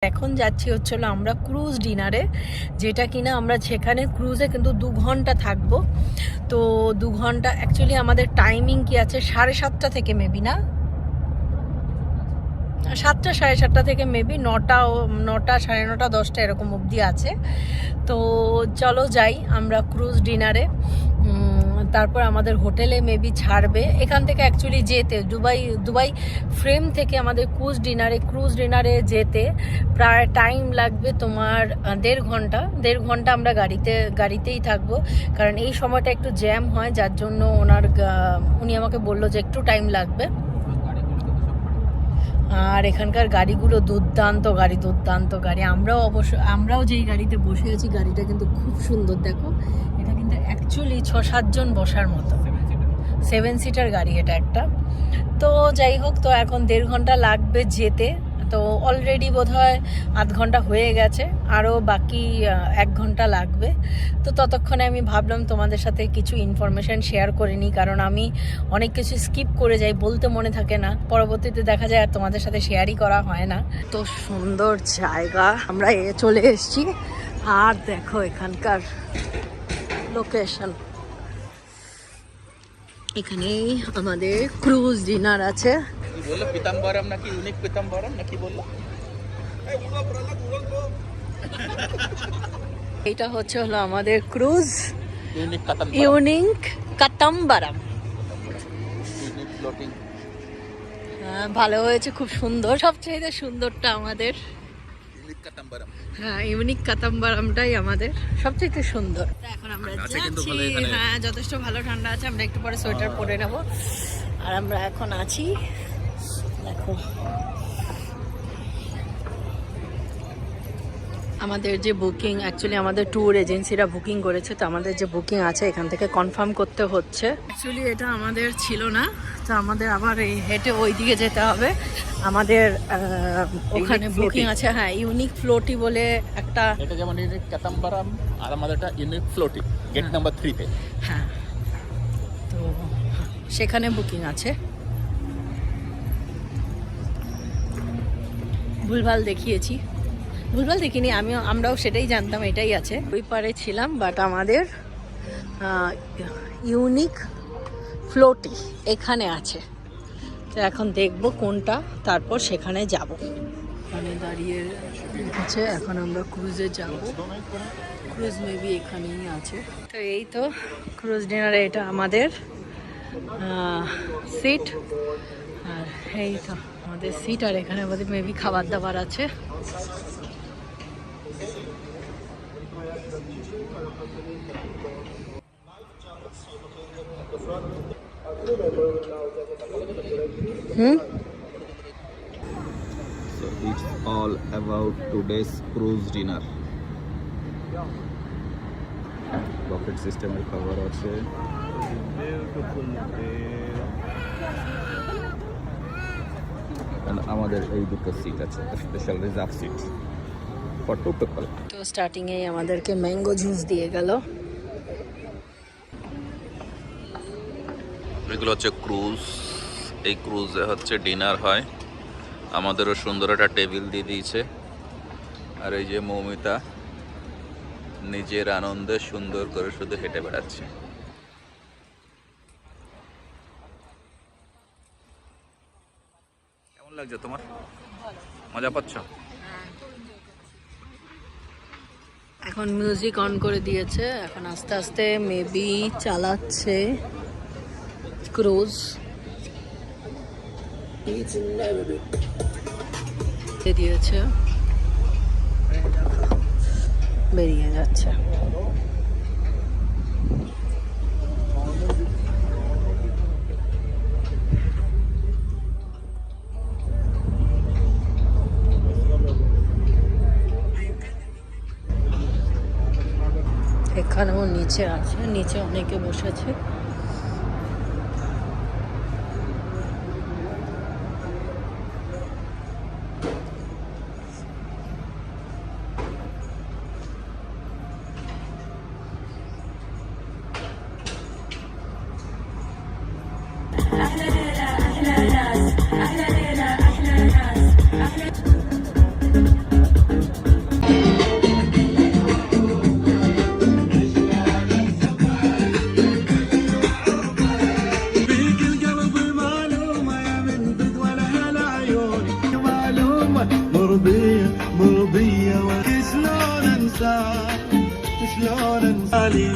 এখন যাচ্ছি হচ্ছিল আমরা ক্রুজ ডিনারে, যেটা কিনা আমরা সেখানে ক্রুজে কিন্তু 2 ঘন্টা থাকবো। তো 2 ঘন্টা অ্যাকচুয়ালি আমাদের টাইমিং কি আছে 7:30 থেকে মেবি, না 7টা 7:30 থেকে মেবি 9টা 9:30 10টা এরকম অবধি আছে। তো চলো যাই আমরা ক্রুজ ডিনারে। তারপর আমাদের হোটেলে মেবি ছাড়বে এখান থেকে। অ্যাকচুয়ালি যেতে দুবাই ফ্রেম থেকে আমাদের ক্রুজ ডিনারে যেতে প্রায় টাইম লাগবে তোমার 1.5 ঘন্টা। আমরা গাড়িতেই থাকবো, কারণ এই সময়টা একটু জ্যাম হয়, যার জন্য উনি আমাকে বললো যে একটু টাইম লাগবে। আর এখানকার গাড়িগুলো দুর্দান্ত গাড়ি। আমরাও যেই গাড়িতে বসে আছি, গাড়িটা কিন্তু খুব সুন্দর। দেখো, এটা কিন্তু অ্যাকচুয়ালি 6-7 জন বসার মতো 7 সিটার গাড়ি এটা একটা। তো যাই হোক, তো এখন 1.5 ঘন্টা লাগবে যেতে। তো অলরেডি বোধহয় আধ ঘন্টা হয়ে গেছে, আরও বাকি 1 ঘন্টা লাগবে। তো ততক্ষণে আমি ভাবলাম তোমাদের সাথে কিছু ইনফরমেশান শেয়ার করে নিই, কারণ আমি অনেক কিছু স্কিপ করে যাই, বলতে মনে থাকে না, পরবর্তীতে দেখা যায় আর তোমাদের সাথে শেয়ারই করা হয় না। তো সুন্দর জায়গা, আমরা চলে এসেছি। আর দেখো এখানকার লোকেশন, এখানেই আমাদের ক্রুজ ডিনার আছে। বললো পিতাম্বরম নাকি ইউনিক পিতাম্বরম নাকি বললো? এটা হলো আমাদের ক্রুজ ইউনিক কাতাম্বারাম। ফ্লোটিং। হ্যাঁ, ভালো হয়েছে, খুব সুন্দর। সবচেয়ে সুন্দরটা আমাদের ইউনিক কাতাম্বরম। হ্যাঁ, ইউনিক কাতাম্বারামটাই আমাদের সবচেয়ে সুন্দর। এখন আমরা যাচ্ছি। হ্যাঁ, যথেষ্ট ভালো ঠান্ডা আছে, আমরা একটু পরে সোয়েটার পরে নেব। আর আমরা এখন আছি, দেখো আমাদের যে বুকিং, অ্যাকচুয়ালি আমাদের ট্যুর এজেন্সিরা বুকিং করেছে, তো আমাদের যে বুকিং আছে এখান থেকে কনফার্ম করতে হচ্ছে। অ্যাকচুয়ালি এটা আমাদের ছিল না, তো আমাদের আবার এই হেঁটে ওই দিকে যেতে হবে। আমাদের ওখানে বুকিং আছে। হ্যাঁ, ইউনিক ফ্লোটি বলে একটা, এটা যেমন ইউনিক কাতাম্বরম, আর আমাদেরটা ইউনিক ফ্লোটি, গেট নাম্বার 3-তে। হ্যাঁ, তো সেখানে বুকিং আছে। ভুলভাল দেখিনি, আমরাও সেটাই জানতাম, এটাই আছে। ওই পারে ছিলাম, বাট আমাদের ইউনিক ফ্লোটি এখানে আছে। তো এখন দেখব কোনটা, তারপর সেখানে যাব। এখানে দাঁড়িয়ে আছে, এখন আমরা ক্রুজে যাব। ক্রুজ মেবি এখানেই আছে। তো এই তো ক্রুজ ডিনারে এটা আমাদের সিট। আর এই তো আমাদের সিট, আর এখানে আমাদের মেবি খাবার দাবার আছে। So it's all about today's cruise dinner. Buffet system এর খাবার আছে। আমাদের এই দুটো সিট আছে, special reserve seat for 2 people. তো স্টার্টিং এ আমাদেরকে ম্যাঙ্গো জুস দিয়ে গেল। এগুলো হচ্ছে ক্রুজ। এই ক্রুজে হচ্ছে ডিনার হয়। আমাদেরও সুন্দর একটা টেবিল দিয়ে দিয়েছে। আর এই যে মৌমিতা নিজের আনন্দে সুন্দর করে শুধু হেঁটে বেড়াচ্ছে। কেমন লাগছে তোমার? মজা পাচ্ছ? এখন মিউজিক অন করে দিয়েছে, এখন আস্তে আস্তে মেবি চালাচ্ছে ক্রুজ। দিয়েছে, বেরিয়ে যাচ্ছে। এখানেও নিচে আছে, নিচে অনেকে বসেছে। انسالي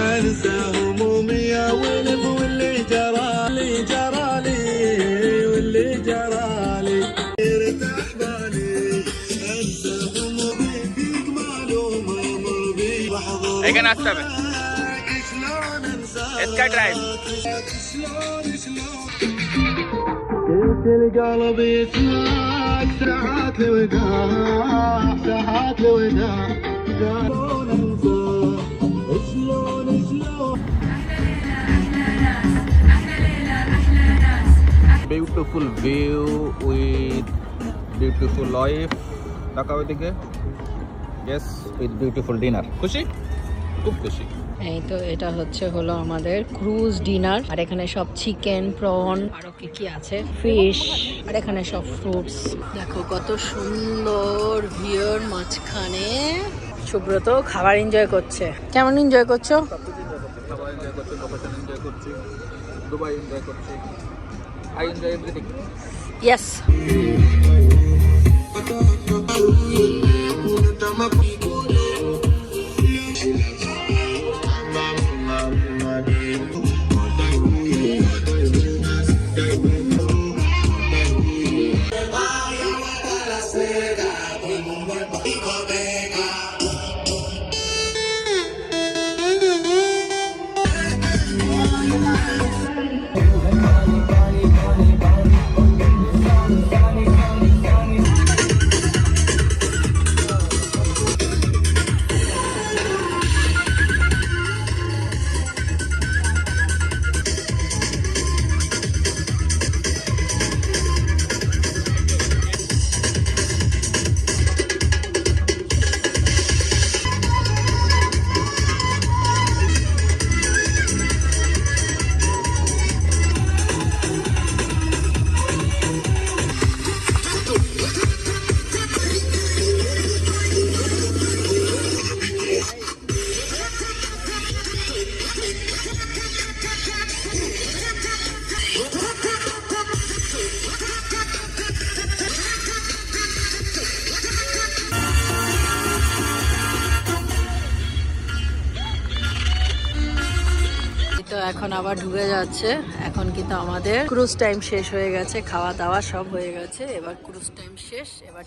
انسى همومي يا ولف واللي جرالي جرالي واللي جرالي ارتاح بالي انسى همومي فيك معلومه مر بي لحظه এখানে আসতে হবে شلون انسى sky drive شلون قلت القلب يسمعك ساعات الوداع ساعات الوداع شلون انسى شلون beautiful view with beautiful life তাকাও এদিকে ইয়েস উইথ বিউটিফুল ডিনার খুশি খুব খুশি এই তো এটা হলো আমাদের ক্রুজ ডিনার। আর এখানে সব চিকেন, প্রন, আরো কি কি আছে, ফিশ, আর এখানে সব ফ্রুটস। দেখো কত সুন্দর ভিউর মাঝখানে সুব্রত খাবার এনজয় করছে। কেমন এনজয় করছো? খাবার এনজয় করছি, লোকেশন এনজয় করছি, দুবাই এনজয় করছি, আই এনজয় এভরিথিং। ইয়েস। তো এখন আবার ঢুকে যাচ্ছে। এখন কিন্তু আমাদের ক্রুজ টাইম শেষ হয়ে গেছে, খাওয়া দাওয়া সব হয়ে গেছে, এবার ক্রুজ টাইম শেষ। এবার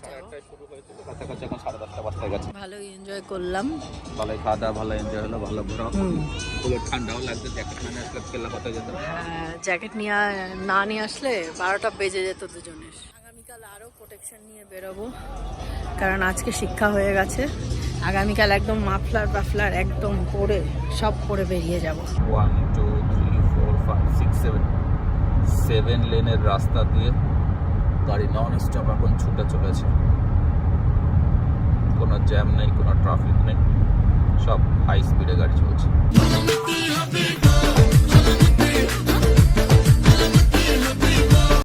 শুরু হয়েছিল কাছাকাছি এখন 10:30 বাজতে গেছে। ভালোই এনজয় করলাম, ভালোই খাওয়া দাওয়া, ভালো এনজয় হলো, ভালো ঘোরা, ফুল ঠান্ডাও লাগছে, জ্যাকেট না নিয়ে আসলে কেল্লা পাতা যেত। হ্যাঁ, জ্যাকেট নিয়ে না নিয়ে আসলে 12টা বেজে যেত দুজনের। আগামীকাল আরও প্রোটেকশন নিয়ে বেরোবো, কারণ আজকে শিক্ষা হয়ে গেছে। আগামীকাল একদম মাফলার একদম পরে সব পরে বেরিয়ে যাব। 1 2 3 4 5 6 7 লেনের রাস্তা দিয়ে গাড়ি নন স্টপ এখন ছুটে চলেছে। কোনো জ্যাম নেই, কোনো ট্রাফিক নেই, সব হাই স্পিডে গাড়ি চলছে।